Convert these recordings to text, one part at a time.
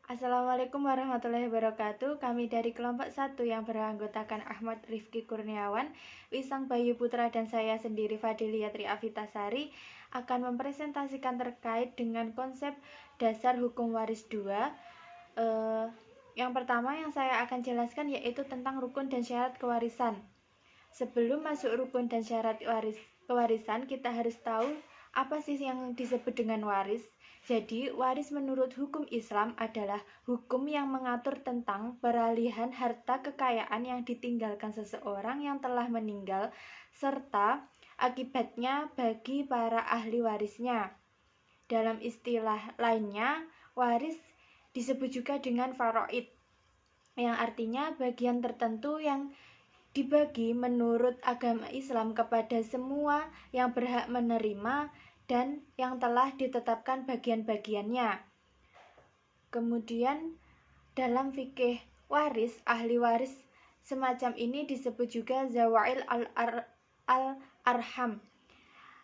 Assalamualaikum warahmatullahi wabarakatuh. Kami dari kelompok 1 yang beranggotakan Ahmad Rifki Kurniawan, Wisang Bayu Putra, dan saya sendiri Fadilia Triavitasari akan mempresentasikan terkait dengan konsep dasar hukum waris 2. Yang pertama yang saya akan jelaskan yaitu tentang rukun dan syarat kewarisan. Sebelum masuk rukun dan syarat kewarisan, kita harus tahu apa sih yang disebut dengan waris. Jadi, waris menurut hukum Islam adalah hukum yang mengatur tentang peralihan harta kekayaan yang ditinggalkan seseorang yang telah meninggal, serta akibatnya bagi para ahli warisnya. Dalam istilah lainnya, waris disebut juga dengan faraid, yang artinya bagian tertentu yang dibagi menurut agama Islam kepada semua yang berhak menerima dan yang telah ditetapkan bagian-bagiannya. Kemudian dalam fikih waris, ahli waris semacam ini disebut juga zawail al-arham.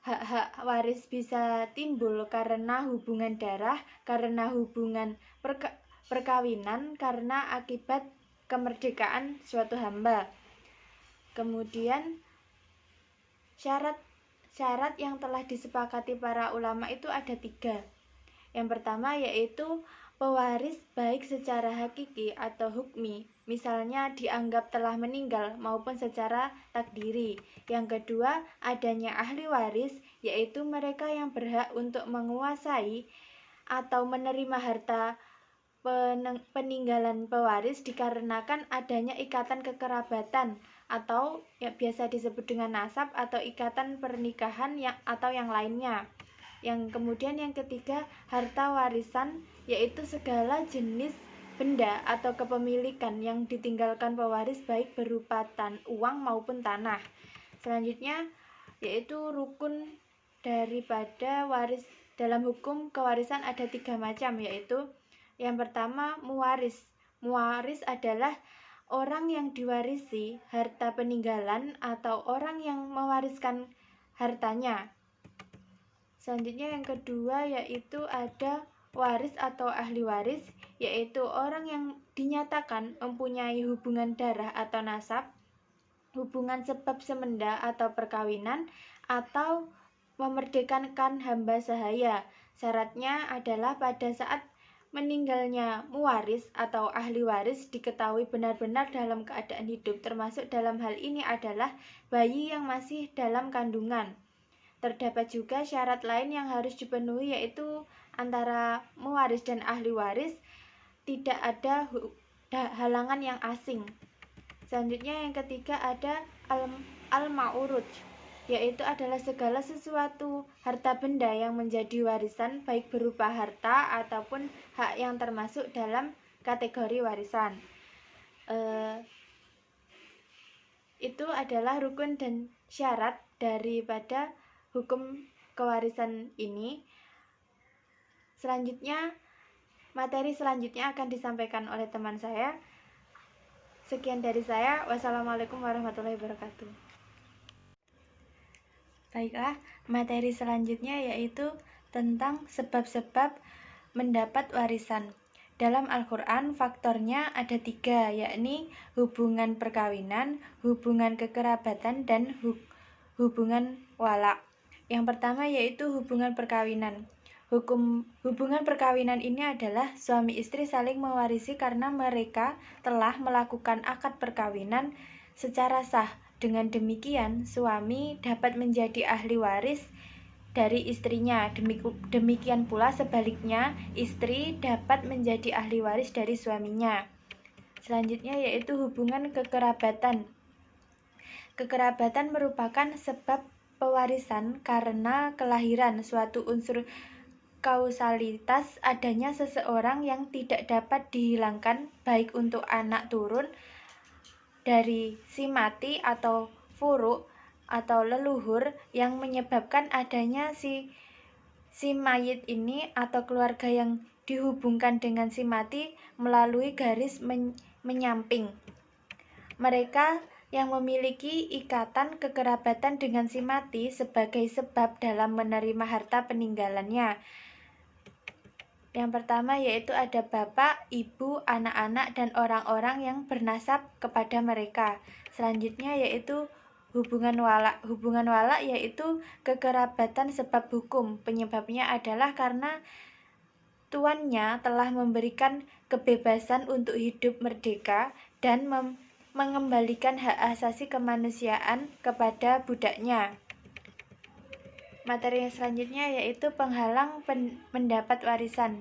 Hak-hak waris bisa timbul karena hubungan darah, karena hubungan perkawinan, karena akibat kemerdekaan suatu hamba. Kemudian syarat yang telah disepakati para ulama itu ada 3. Yang pertama yaitu pewaris baik secara hakiki atau hukmi, misalnya dianggap telah meninggal, maupun secara takdiri. Yang kedua, adanya ahli waris, yaitu mereka yang berhak untuk menguasai atau menerima harta peninggalan pewaris dikarenakan adanya ikatan kekerabatan atau yang biasa disebut dengan nasab atau ikatan pernikahan atau yang lainnya. Yang kemudian yang ketiga, harta warisan, yaitu segala jenis benda atau kepemilikan yang ditinggalkan pewaris baik berupa uang maupun tanah. Selanjutnya yaitu rukun daripada waris. Dalam hukum kewarisan ada 3 macam, yaitu yang pertama muwaris. Muwaris adalah orang yang diwarisi harta peninggalan atau orang yang mewariskan hartanya. Selanjutnya yang kedua yaitu ada waris atau ahli waris, yaitu orang yang dinyatakan mempunyai hubungan darah atau nasab, hubungan sebab semenda atau perkawinan, atau memerdekakan hamba sahaya. Syaratnya adalah pada saat meninggalnya muwaris atau ahli waris diketahui benar-benar dalam keadaan hidup, termasuk dalam hal ini adalah bayi yang masih dalam kandungan. Terdapat juga syarat lain yang harus dipenuhi, yaitu antara muwaris dan ahli waris tidak ada halangan yang asing. Selanjutnya yang ketiga ada al-ma'uruj, yaitu adalah segala sesuatu harta benda yang menjadi warisan baik berupa harta ataupun hak yang termasuk dalam kategori warisan. Itu adalah rukun dan syarat daripada hukum kewarisan ini. Selanjutnya, materi selanjutnya akan disampaikan oleh teman saya. Sekian dari saya. Wassalamualaikum warahmatullahi wabarakatuh. Baiklah, materi selanjutnya yaitu tentang sebab-sebab mendapat warisan. Dalam Al-Quran faktornya ada 3, yakni hubungan perkawinan, hubungan kekerabatan, dan hubungan wala. Yang pertama yaitu hubungan perkawinan. Hubungan perkawinan ini adalah suami istri saling mewarisi karena mereka telah melakukan akad perkawinan secara sah. Dengan demikian, suami dapat menjadi ahli waris dari istrinya. Demikian pula sebaliknya, istri dapat menjadi ahli waris dari suaminya. Selanjutnya yaitu hubungan kekerabatan. Kekerabatan merupakan sebab pewarisan karena kelahiran suatu unsur kausalitas adanya seseorang yang tidak dapat dihilangkan baik untuk anak turun dari si mati atau furuk atau leluhur yang menyebabkan adanya si mayit ini atau keluarga yang dihubungkan dengan si mati melalui garis menyamping. Mereka yang memiliki ikatan kekerabatan dengan si mati sebagai sebab dalam menerima harta peninggalannya. Yang pertama yaitu ada bapak, ibu, anak-anak, dan orang-orang yang bernasab kepada mereka. Selanjutnya yaitu hubungan walak. Hubungan walak yaitu kekerabatan sebab hukum. Penyebabnya adalah karena tuannya telah memberikan kebebasan untuk hidup merdeka dan mengembalikan hak asasi kemanusiaan kepada budaknya. Materi yang selanjutnya yaitu penghalang mendapat warisan,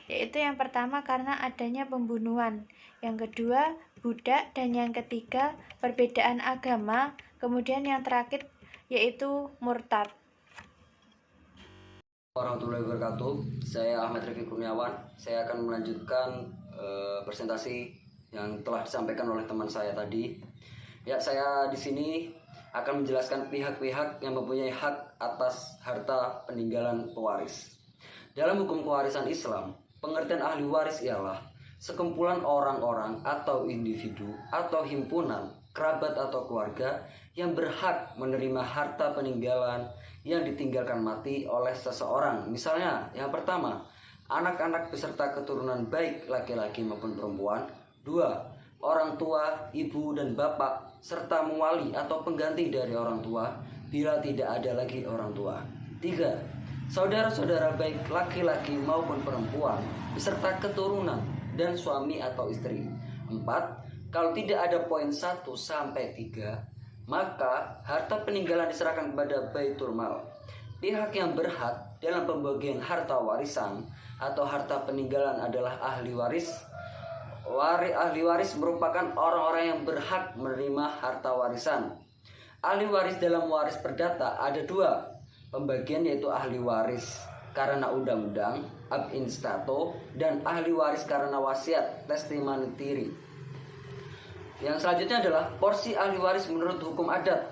yaitu yang pertama karena adanya pembunuhan, yang kedua budak, dan yang ketiga perbedaan agama, kemudian yang terakhir yaitu murtad. Warahmatullahi wabarakatuh. Saya Ahmad Rifki Kurniawan. Saya akan melanjutkan presentasi yang telah disampaikan oleh teman saya tadi. Ya, saya di sini akan menjelaskan pihak-pihak yang mempunyai hak atas harta peninggalan pewaris. Dalam hukum pewarisan Islam, pengertian ahli waris ialah sekumpulan orang-orang atau individu atau himpunan, kerabat atau keluarga yang berhak menerima harta peninggalan yang ditinggalkan mati oleh seseorang. Misalnya, yang pertama, anak-anak beserta keturunan baik laki-laki maupun perempuan. Dua, orang tua, ibu dan bapak serta mewali atau pengganti dari orang tua bila tidak ada lagi orang tua. Tiga, saudara-saudara baik laki-laki maupun perempuan beserta keturunan dan suami atau istri. Empat, kalau tidak ada poin 1 sampai 3, maka harta peninggalan diserahkan kepada Baitul Mal. Pihak yang berhak dalam pembagian harta warisan atau harta peninggalan adalah ahli waris. Ahli waris merupakan orang-orang yang berhak menerima harta warisan. Ahli waris dalam waris perdata ada dua pembagian, yaitu ahli waris karena undang-undang ab instato dan ahli waris karena wasiat testamentary. Yang selanjutnya adalah porsi ahli waris menurut hukum adat.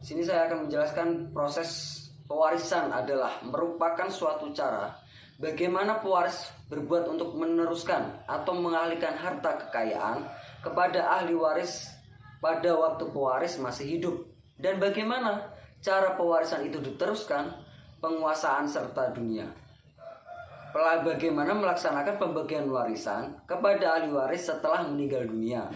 Sini saya akan menjelaskan proses pewarisan adalah merupakan suatu cara bagaimana pewaris berbuat untuk meneruskan atau mengalihkan harta kekayaan kepada ahli waris pada waktu pewaris masih hidup, dan bagaimana cara pewarisan itu diteruskan, penguasaan serta dunia. Bagaimana melaksanakan pembagian warisan kepada ahli waris setelah meninggal dunia.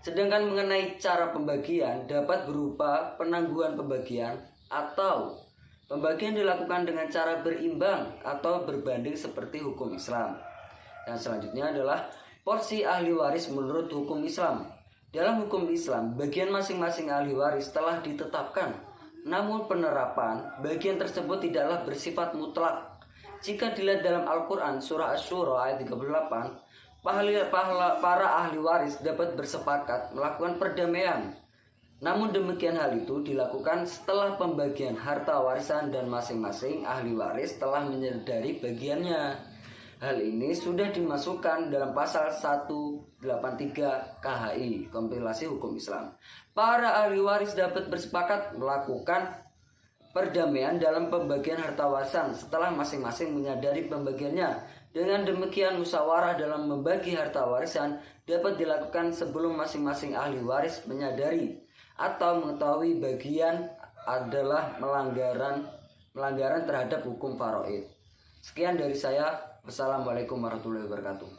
Sedangkan mengenai cara pembagian dapat berupa penangguhan pembagian atau pembagian dilakukan dengan cara berimbang atau berbanding seperti hukum Islam. Yang selanjutnya adalah porsi ahli waris menurut hukum Islam. Dalam hukum Islam, bagian masing-masing ahli waris telah ditetapkan. Namun penerapan bagian tersebut tidaklah bersifat mutlak. Jika dilihat dalam Al-Quran surah Asy-Syura ayat 38, para ahli waris dapat bersepakat melakukan perdamaian. Namun demikian hal itu dilakukan setelah pembagian harta warisan dan masing-masing ahli waris telah menyadari bagiannya. Hal ini sudah dimasukkan dalam pasal 183 KHI, kompilasi hukum Islam. Para ahli waris dapat bersepakat melakukan perdamaian dalam pembagian harta warisan setelah masing-masing menyadari pembagiannya. Dengan demikian musyawarah dalam membagi harta warisan dapat dilakukan sebelum masing-masing ahli waris menyadari atau mengetahui bagian adalah melanggaran terhadap hukum faraid. Sekian dari saya. Wassalamualaikum warahmatullahi wabarakatuh.